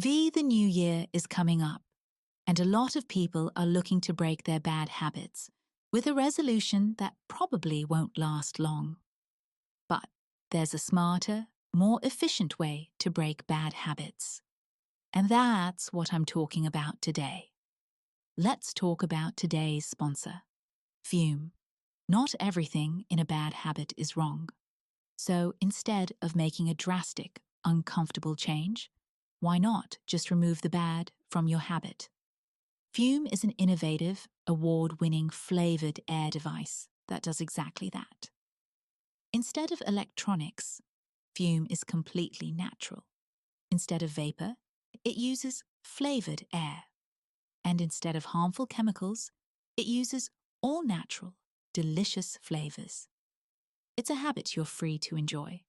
The new year is coming up, and a lot of people are looking to break their bad habits with a resolution that probably won't last long. But there's a smarter, more efficient way to break bad habits. And that's what I'm talking about today. Let's talk about today's sponsor, Fume. Not everything in a bad habit is wrong. So instead of making a drastic, uncomfortable change, why not just remove the bad from your habit? Fume is an innovative, award-winning flavored air device that does exactly that. Instead of electronics, Fume is completely natural. Instead of vapor, it uses flavored air. And instead of harmful chemicals, it uses all-natural, delicious flavors. It's a habit you're free to enjoy,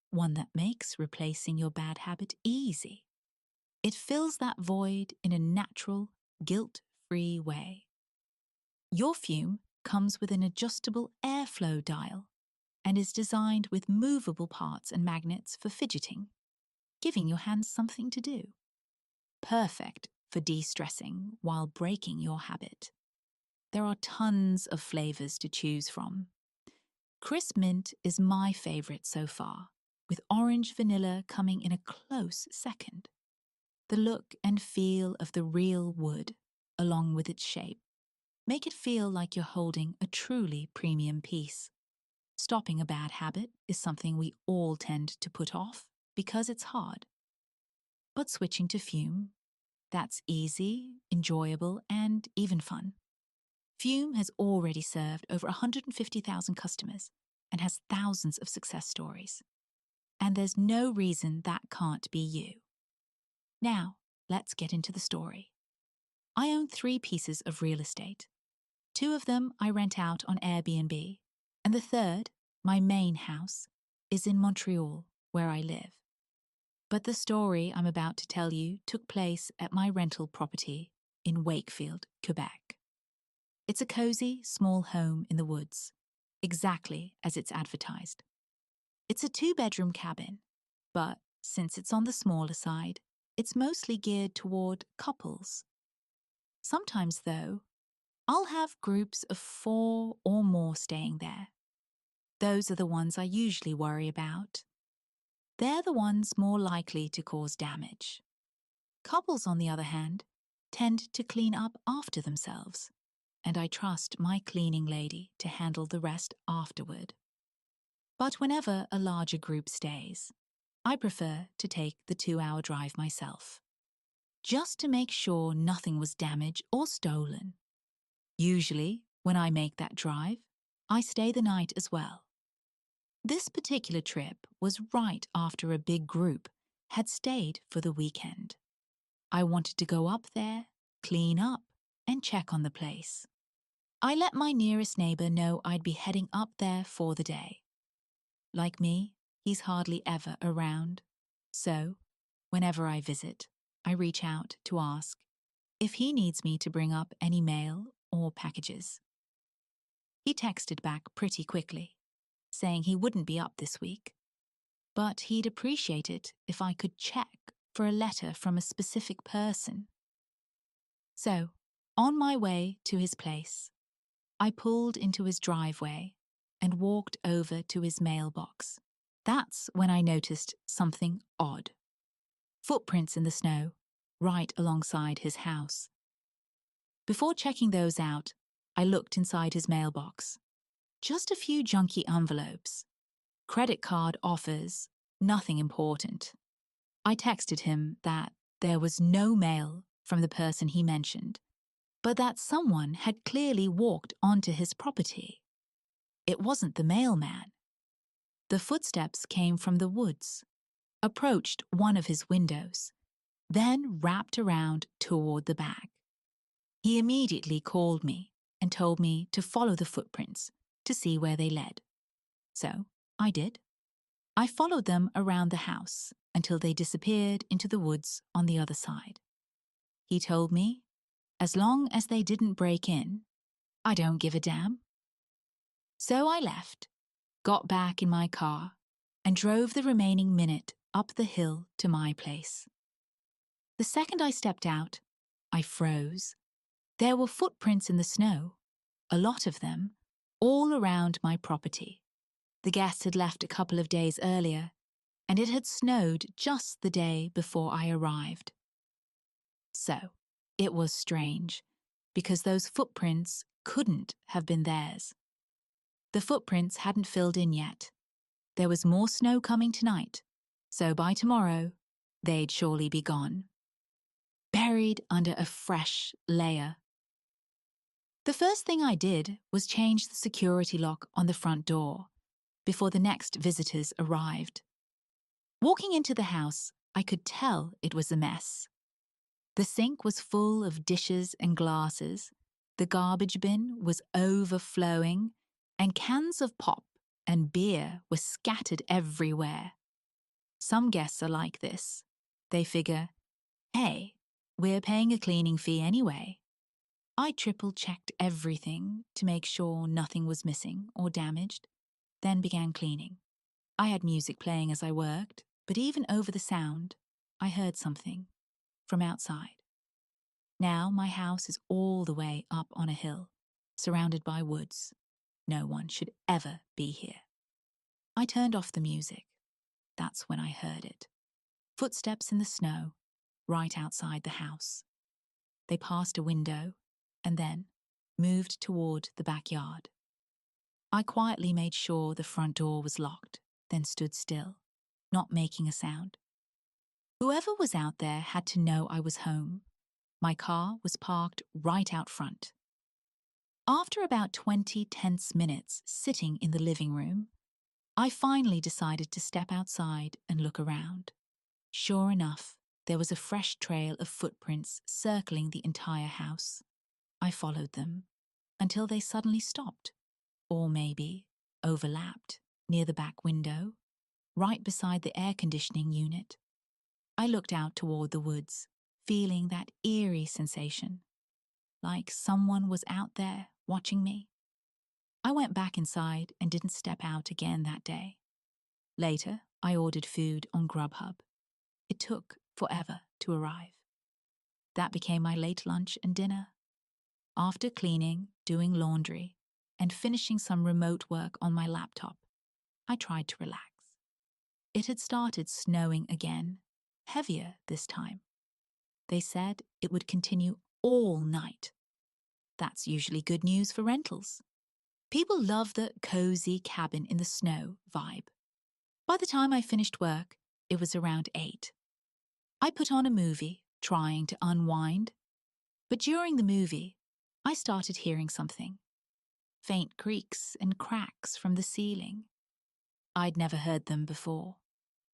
one that makes replacing your bad habit easy. It fills that void in a natural, guilt-free way. Your Fume comes with an adjustable airflow dial and is designed with movable parts and magnets for fidgeting, giving your hands something to do. Perfect for de-stressing while breaking your habit. There are tons of flavors to choose from. Crisp mint is my favorite so far, with orange vanilla coming in a close second. The look and feel of the real wood, along with its shape, make it feel like you're holding a truly premium piece. Stopping a bad habit is something we all tend to put off because it's hard. But switching to Fume, that's easy, enjoyable, and even fun. Fume has already served over 150,000 customers and has thousands of success stories. And there's no reason that can't be you. Now, let's get into the story. I own 3 pieces of real estate. 2 of them I rent out on Airbnb, and the third, my main house, is in Montreal, where I live. But the story I'm about to tell you took place at my rental property in Wakefield, Quebec. It's a cozy, small home in the woods, exactly as it's advertised. It's a 2-bedroom cabin, but since it's on the smaller side, it's mostly geared toward couples. Sometimes, though, I'll have groups of 4 or more staying there. Those are the ones I usually worry about. They're the ones more likely to cause damage. Couples, on the other hand, tend to clean up after themselves, and I trust my cleaning lady to handle the rest afterward. But whenever a larger group stays, I prefer to take the 2-hour drive myself, just to make sure nothing was damaged or stolen. Usually, when I make that drive, I stay the night as well. This particular trip was right after a big group had stayed for the weekend. I wanted to go up there, clean up, and check on the place. I let my nearest neighbor know I'd be heading up there for the day. Like me, he's hardly ever around. So, whenever I visit, I reach out to ask if he needs me to bring up any mail or packages. He texted back pretty quickly, saying he wouldn't be up this week, but he'd appreciate it if I could check for a letter from a specific person. So, on my way to his place, I pulled into his driveway and walked over to his mailbox. That's when I noticed something odd. Footprints in the snow, right alongside his house. Before checking those out, I looked inside his mailbox. Just a few junky envelopes. Credit card offers, nothing important. I texted him that there was no mail from the person he mentioned, but that someone had clearly walked onto his property. It wasn't the mailman. The footsteps came from the woods, approached one of his windows, then wrapped around toward the back. He immediately called me and told me to follow the footprints to see where they led. So I did. I followed them around the house until they disappeared into the woods on the other side. He told me, as long as they didn't break in, I don't give a damn. So I left, got back in my car, and drove the remaining minute up the hill to my place. The second I stepped out, I froze. There were footprints in the snow, a lot of them, all around my property. The guests had left a couple of days earlier, and it had snowed just the day before I arrived. So, it was strange, because those footprints couldn't have been theirs. The footprints hadn't filled in yet. There was more snow coming tonight, so by tomorrow, they'd surely be gone. Buried under a fresh layer. The first thing I did was change the security lock on the front door before the next visitors arrived. Walking into the house, I could tell it was a mess. The sink was full of dishes and glasses, the garbage bin was overflowing, and cans of pop and beer were scattered everywhere. Some guests are like this. They figure, hey, we're paying a cleaning fee anyway. I triple-checked everything to make sure nothing was missing or damaged, then began cleaning. I had music playing as I worked, but even over the sound, I heard something from outside. Now my house is all the way up on a hill, surrounded by woods. No one should ever be here. I turned off the music. That's when I heard it. Footsteps in the snow, right outside the house. They passed a window and then moved toward the backyard. I quietly made sure the front door was locked, then stood still, not making a sound. Whoever was out there had to know I was home. My car was parked right out front. After about 20 tense minutes sitting in the living room, I finally decided to step outside and look around. Sure enough, there was a fresh trail of footprints circling the entire house. I followed them until they suddenly stopped, or maybe overlapped, near the back window, right beside the air conditioning unit. I looked out toward the woods, feeling that eerie sensation, like someone was out there watching me. I went back inside and didn't step out again that day. Later, I ordered food on Grubhub. It took forever to arrive. That became my late lunch and dinner. After cleaning, doing laundry, and finishing some remote work on my laptop, I tried to relax. It had started snowing again, heavier this time. They said it would continue all night. That's usually good news for rentals. People love the cozy cabin in the snow vibe. By the time I finished work, it was around 8. I put on a movie, trying to unwind. But during the movie, I started hearing something. Faint creaks and cracks from the ceiling. I'd never heard them before.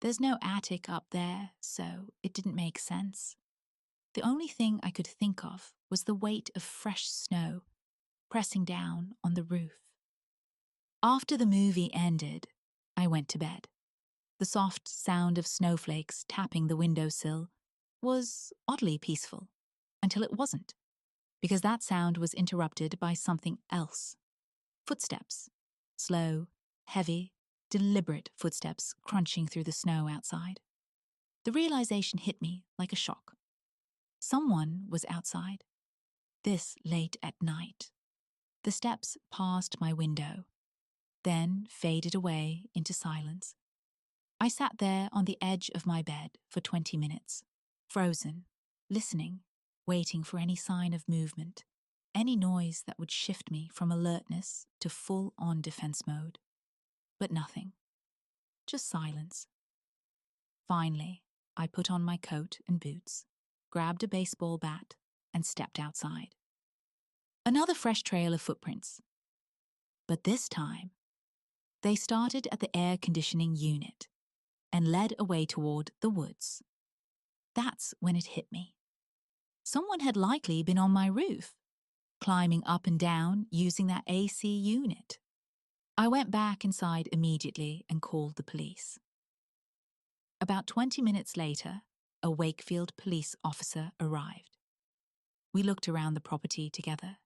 There's no attic up there, so it didn't make sense. The only thing I could think of was the weight of fresh snow pressing down on the roof. After the movie ended, I went to bed. The soft sound of snowflakes tapping the windowsill was oddly peaceful, until it wasn't, because that sound was interrupted by something else. Footsteps. Slow, heavy, deliberate footsteps crunching through the snow outside. The realization hit me like a shock. Someone was outside. This late at night. The steps passed my window, then faded away into silence. I sat there on the edge of my bed for 20 minutes, frozen, listening, waiting for any sign of movement, any noise that would shift me from alertness to full-on defense mode. But nothing. Just silence. Finally, I put on my coat and boots, grabbed a baseball bat, and stepped outside. Another fresh trail of footprints. But this time, they started at the air conditioning unit and led away toward the woods. That's when it hit me. Someone had likely been on my roof, climbing up and down using that AC unit. I went back inside immediately and called the police. About 20 minutes later, a Wakefield police officer arrived. We looked around the property together.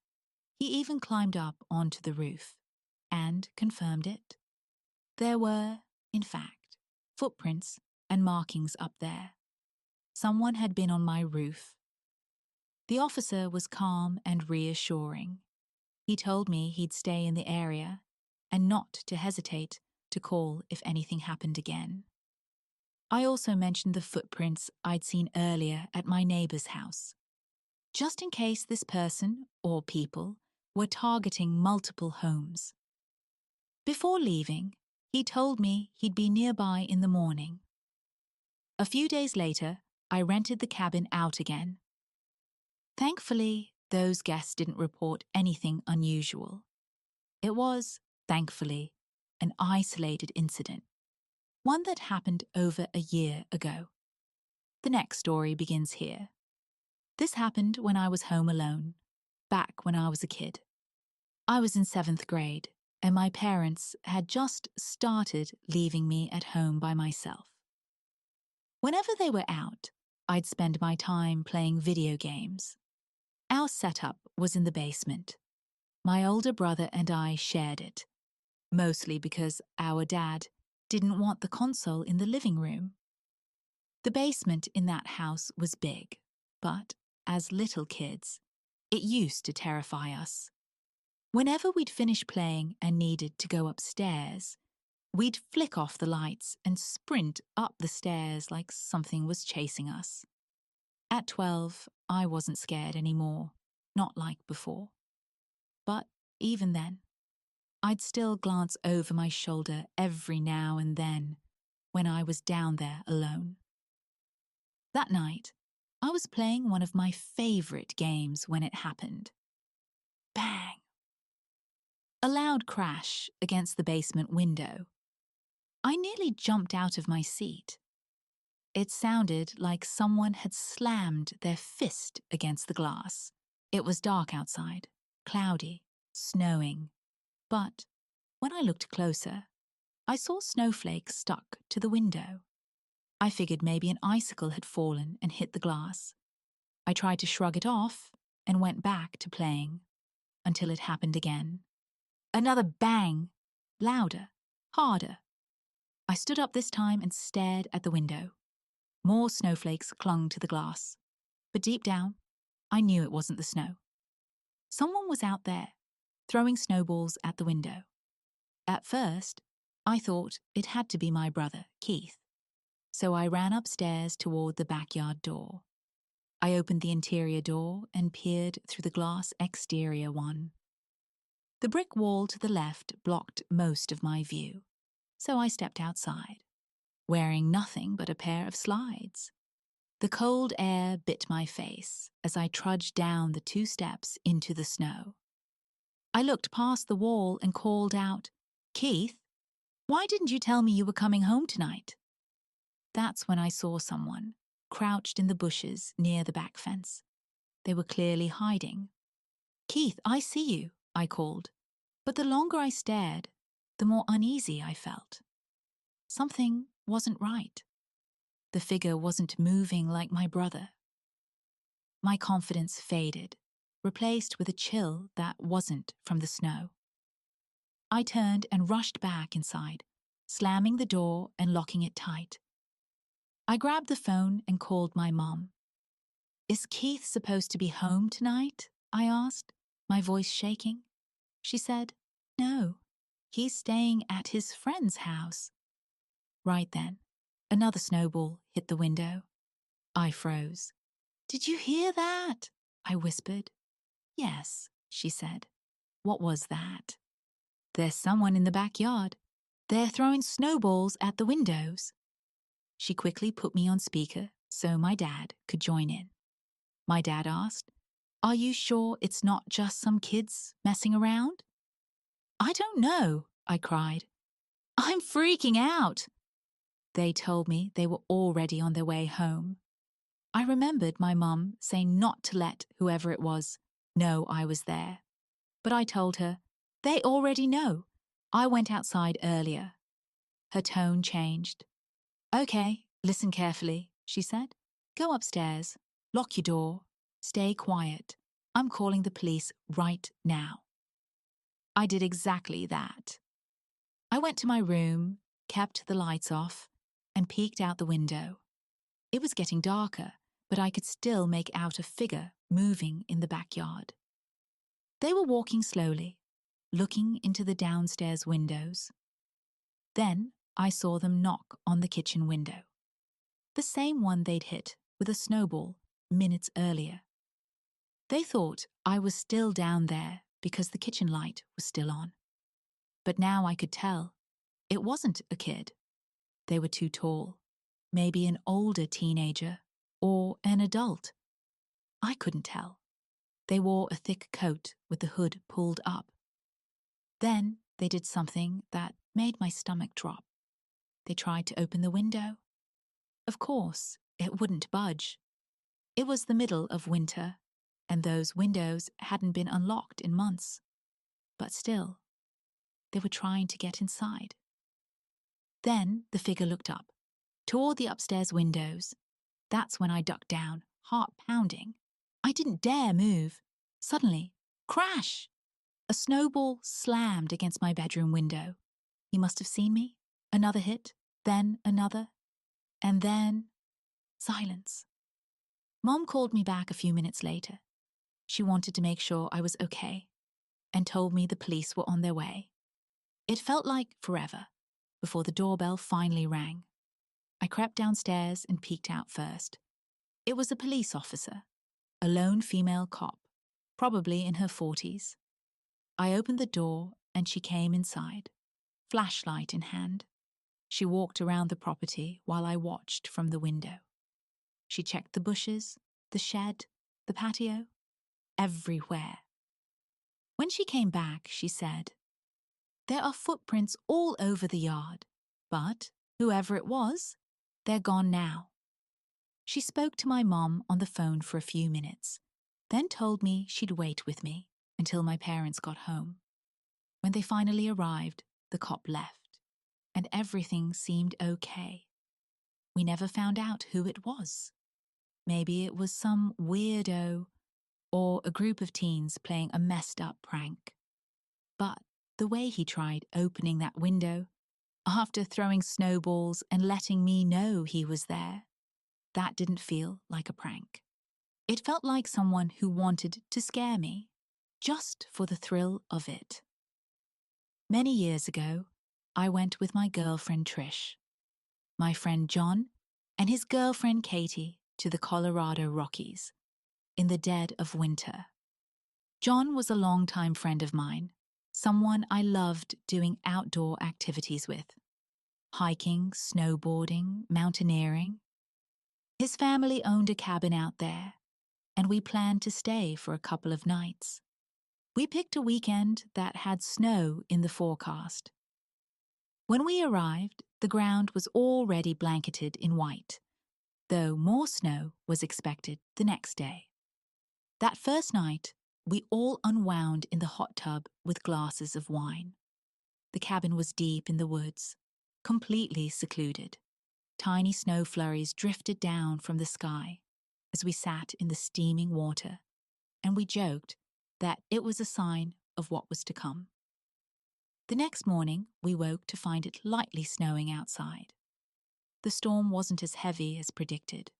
He even climbed up onto the roof and confirmed it. There were, in fact, footprints and markings up there. someone had been on my roof. The officer was calm and reassuring. He told me he'd stay in the area and not to hesitate to call if anything happened again. I also mentioned the footprints I'd seen earlier at my neighbor's house, just in case this person, or people, were targeting multiple homes. Before leaving, he told me he'd be nearby in the morning. A few days later, I rented the cabin out again. Thankfully, those guests didn't report anything unusual. It was, thankfully, an isolated incident, one that happened over a year ago. The next story begins here. This happened when I was home alone, back when I was a kid. I was in 7th grade, and my parents had just started leaving me at home by myself. Whenever they were out, I'd spend my time playing video games. Our setup was in the basement. My older brother and I shared it, mostly because our dad didn't want the console in the living room. The basement in that house was big, but as little kids, it used to terrify us. Whenever we'd finish playing and needed to go upstairs, we'd flick off the lights and sprint up the stairs like something was chasing us. At 12, I wasn't scared anymore, not like before. But even then, I'd still glance over my shoulder every now and then when I was down there alone. That night, I was playing one of my favorite games when it happened. Bang! A loud crash against the basement window. I nearly jumped out of my seat. It sounded like someone had slammed their fist against the glass. It was dark outside, cloudy, snowing. But when I looked closer, I saw snowflakes stuck to the window. I figured maybe an icicle had fallen and hit the glass. I tried to shrug it off and went back to playing until it happened again. Another bang, louder, harder. I stood up this time and stared at the window. More snowflakes clung to the glass, but deep down, I knew it wasn't the snow. Someone was out there, throwing snowballs at the window. At first, I thought it had to be my brother, Keith. So I ran upstairs toward the backyard door. I opened the interior door and peered through the glass exterior one. The brick wall to the left blocked most of my view, so I stepped outside, wearing nothing but a pair of slides. The cold air bit my face as I trudged down the 2 steps into the snow. I looked past the wall and called out, "Keith, why didn't you tell me you were coming home tonight?" That's when I saw someone crouched in the bushes near the back fence. They were clearly hiding. "Keith, I see you," I called. But the longer I stared, the more uneasy I felt. Something wasn't right. The figure wasn't moving like my brother. My confidence faded, replaced with a chill that wasn't from the snow. I turned and rushed back inside, slamming the door and locking it tight. I grabbed the phone and called my mom. "Is Keith supposed to be home tonight?" I asked, my voice shaking. She said, "No, he's staying at his friend's house." Right then, another snowball hit the window. I froze. "Did you hear that?" I whispered. "Yes," she said. "What was that?" "There's someone in the backyard. They're throwing snowballs at the windows." She quickly put me on speaker so my dad could join in. My dad asked, "Are you sure it's not just some kids messing around?" "I don't know," I cried. "I'm freaking out." They told me they were already on their way home. I remembered my mum saying not to let whoever it was know I was there. But I told her, "They already know. I went outside earlier." Her tone changed. "Okay, listen carefully," she said. "Go upstairs, lock your door, stay quiet. I'm calling the police right now." I did exactly that. I went to my room, kept the lights off, and peeked out the window. It was getting darker, but I could still make out a figure moving in the backyard. They were walking slowly, looking into the downstairs windows. Then I saw them knock on the kitchen window, the same one they'd hit with a snowball minutes earlier. They thought I was still down there because the kitchen light was still on. But now I could tell it wasn't a kid. They were too tall, maybe an older teenager or an adult. I couldn't tell. They wore a thick coat with the hood pulled up. Then they did something that made my stomach drop. They tried to open the window. Of course, it wouldn't budge. It was the middle of winter, and those windows hadn't been unlocked in months. But still, they were trying to get inside. Then the figure looked up, toward the upstairs windows. That's when I ducked down, heart pounding. I didn't dare move. Suddenly, crash! A snowball slammed against my bedroom window. He must have seen me. Another hit, then another, and then silence. Mom called me back a few minutes later. She wanted to make sure I was okay and told me the police were on their way. It felt like forever before the doorbell finally rang. I crept downstairs and peeked out first. It was a police officer, a lone female cop, probably in her 40s. I opened the door and she came inside, flashlight in hand. She walked around the property while I watched from the window. She checked the bushes, the shed, the patio, everywhere. When she came back, she said, "There are footprints all over the yard, but whoever it was, they're gone now." She spoke to my mom on the phone for a few minutes, then told me she'd wait with me until my parents got home. When they finally arrived, the cop left, and everything seemed okay. We never found out who it was. Maybe it was some weirdo or a group of teens playing a messed up prank. But the way he tried opening that window, after throwing snowballs and letting me know he was there, that didn't feel like a prank. It felt like someone who wanted to scare me, just for the thrill of it. Many years ago, I went with my girlfriend Trish, my friend John, and his girlfriend Katie to the Colorado Rockies in the dead of winter. John was a longtime friend of mine, someone I loved doing outdoor activities with. Hiking, snowboarding, mountaineering. His family owned a cabin out there, and we planned to stay for a couple of nights. We picked a weekend that had snow in the forecast. When we arrived, the ground was already blanketed in white, though more snow was expected the next day. That first night, we all unwound in the hot tub with glasses of wine. The cabin was deep in the woods, completely secluded. Tiny snow flurries drifted down from the sky as we sat in the steaming water, and we joked that it was a sign of what was to come. The next morning, we woke to find it lightly snowing outside. The storm wasn't as heavy as predicted,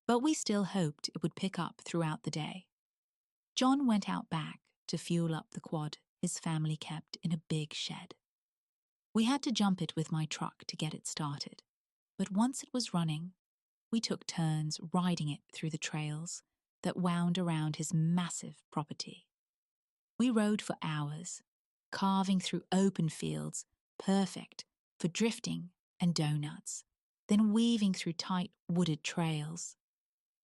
but we still hoped it would pick up throughout the day. John went out back to fuel up the quad his family kept in a big shed. We had to jump it with my truck to get it started, but once it was running, we took turns riding it through the trails that wound around his massive property. We rode for hours, carving through open fields, perfect for drifting and donuts, then weaving through tight wooded trails.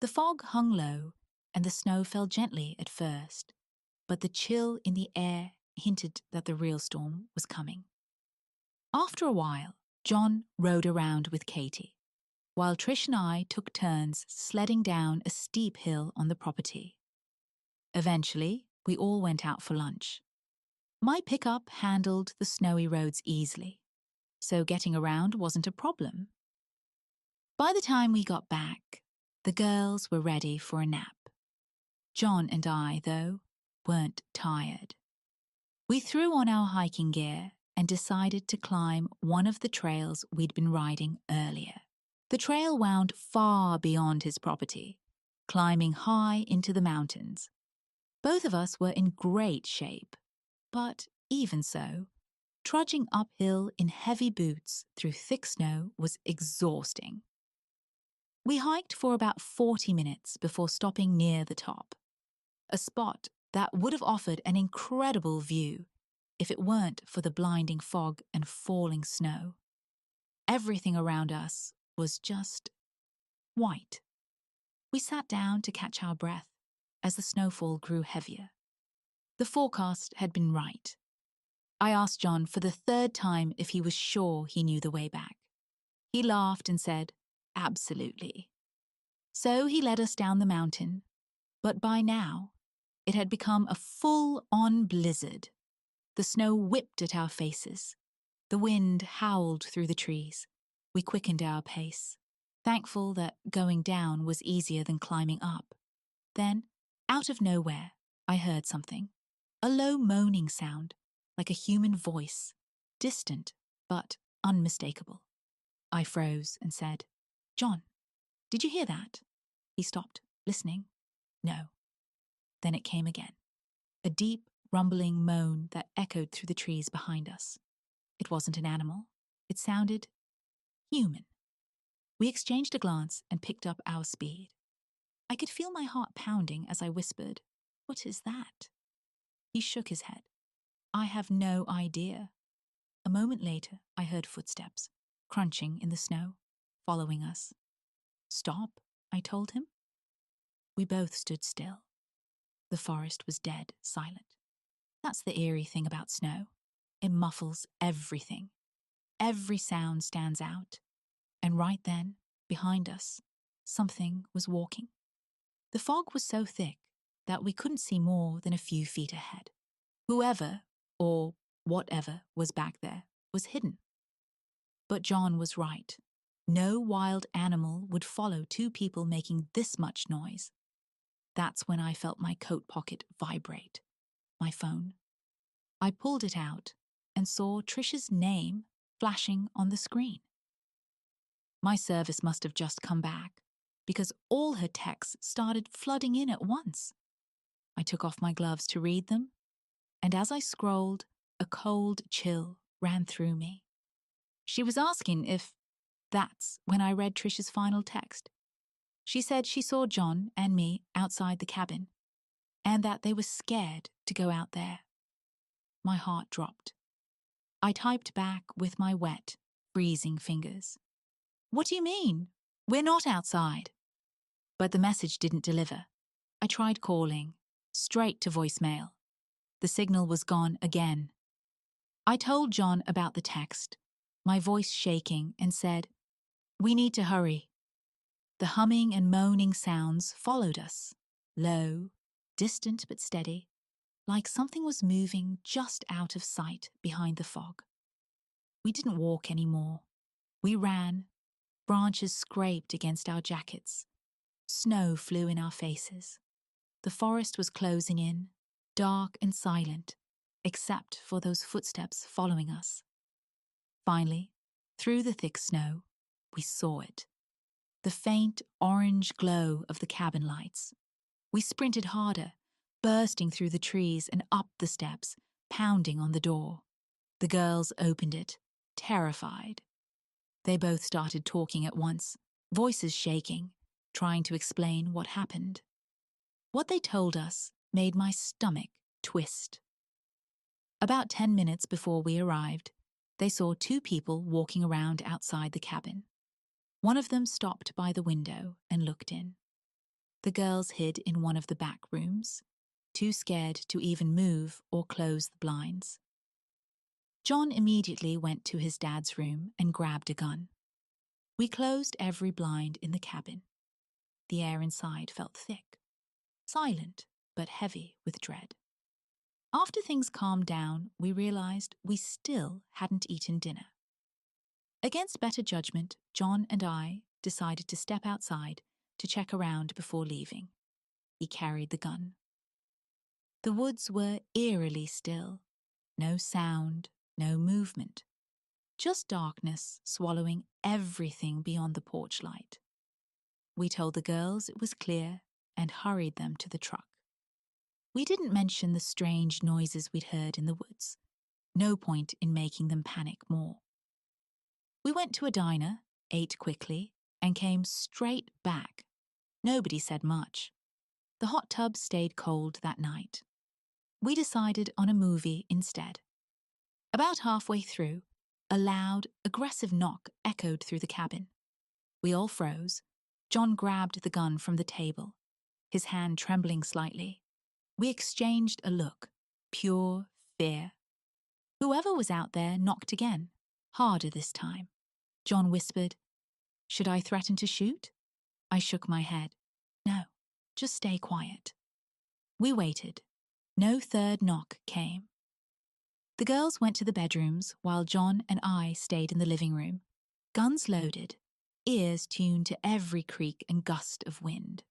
The fog hung low and the snow fell gently at first, but the chill in the air hinted that the real storm was coming. After a while, John rode around with Katie, while Trish and I took turns sledding down a steep hill on the property. Eventually, we all went out for lunch. My pickup handled the snowy roads easily, so getting around wasn't a problem. By the time we got back, the girls were ready for a nap. John and I, though, weren't tired. We threw on our hiking gear and decided to climb one of the trails we'd been riding earlier. The trail wound far beyond his property, climbing high into the mountains. Both of us were in great shape, but even so, trudging uphill in heavy boots through thick snow was exhausting. We hiked for about 40 minutes before stopping near the top, a spot that would have offered an incredible view if it weren't for the blinding fog and falling snow. Everything around us was just white. We sat down to catch our breath as the snowfall grew heavier. The forecast had been right. I asked John for the third time if he was sure he knew the way back. He laughed and said, "Absolutely." So he led us down the mountain, but by now it had become a full-on blizzard. The snow whipped at our faces. The wind howled through the trees. We quickened our pace, thankful that going down was easier than climbing up. Then, out of nowhere, I heard something. A low moaning sound, like a human voice, distant but unmistakable. I froze and said, "John, did you hear that?" He stopped, listening. No. Then it came again. A deep, rumbling moan that echoed through the trees behind us. It wasn't an animal. It sounded human. We exchanged a glance and picked up our speed. I could feel my heart pounding as I whispered, "What is that?" He shook his head. "I have no idea." A moment later, I heard footsteps, crunching in the snow, following us. "Stop," I told him. We both stood still. The forest was dead silent. That's the eerie thing about snow. It muffles everything. Every sound stands out. And right then, behind us, something was walking. The fog was so thick that we couldn't see more than a few feet ahead. Whoever, or whatever, was back there was hidden. But John was right. No wild animal would follow two people making this much noise. That's when I felt my coat pocket vibrate. My phone. I pulled it out and saw Trish's name flashing on the screen. My service must have just come back, because all her texts started flooding in at once. I took off my gloves to read them, and as I scrolled, a cold chill ran through me. She was asking if that's when I read Trish's final text. She said she saw John and me outside the cabin, and that they were scared to go out there. My heart dropped. I typed back with my wet, freezing fingers. "What do you mean? We're not outside." But the message didn't deliver. I tried calling, straight to voicemail. The signal was gone again. I told John about the text, my voice shaking, and said, "We need to hurry." The humming and moaning sounds followed us, low, distant but steady, like something was moving just out of sight behind the fog. We didn't walk anymore. We ran. Branches scraped against our jackets. Snow flew in our faces. The forest was closing in, dark and silent, except for those footsteps following us. Finally, through the thick snow, we saw it. The faint orange glow of the cabin lights. We sprinted harder, bursting through the trees and up the steps, pounding on the door. The girls opened it, terrified. They both started talking at once, voices shaking, trying to explain what happened. What they told us made my stomach twist. About 10 minutes before we arrived, they saw two people walking around outside the cabin. One of them stopped by the window and looked in. The girls hid in one of the back rooms, too scared to even move or close the blinds. John immediately went to his dad's room and grabbed a gun. We closed every blind in the cabin. The air inside felt thick, silent but heavy with dread. After things calmed down, we realized we still hadn't eaten dinner. Against better judgment, John and I decided to step outside to check around before leaving. He carried the gun. The woods were eerily still. No sound, no movement. just darkness swallowing everything beyond the porch light. We told the girls it was clear and hurried them to the truck. We didn't mention the strange noises we'd heard in the woods. No point in making them panic more. We went to a diner, ate quickly, and came straight back. Nobody said much. The hot tub stayed cold that night. We decided on a movie instead. About halfway through, a loud, aggressive knock echoed through the cabin. We all froze. John grabbed the gun from the table, his hand trembling slightly. We exchanged a look, pure fear. Whoever was out there knocked again, harder this time. John whispered, "Should I threaten to shoot?" I shook my head. "No, just stay quiet." We waited. No third knock came. The girls went to the bedrooms while John and I stayed in the living room, guns loaded, ears tuned to every creak and gust of wind.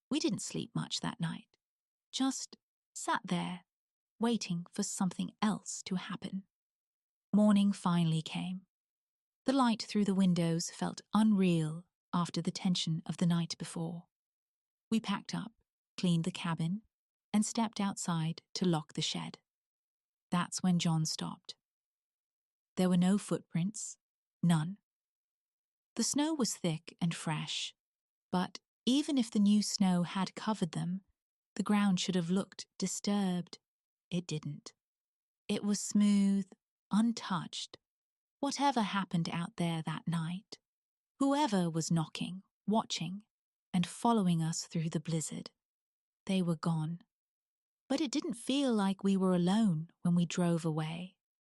We didn't sleep much that night, just sat there, waiting for something else to happen. Morning finally came. The light through the windows felt unreal after the tension of the night before. We packed up, cleaned the cabin, and stepped outside to lock the shed. That's when John stopped. There were no footprints, none. The snow was thick and fresh, but even if the new snow had covered them, the ground should have looked disturbed. It didn't. It was smooth, untouched. Whatever happened out there that night, whoever was knocking, watching, and following us through the blizzard, they were gone. But it didn't feel like we were alone when we drove away.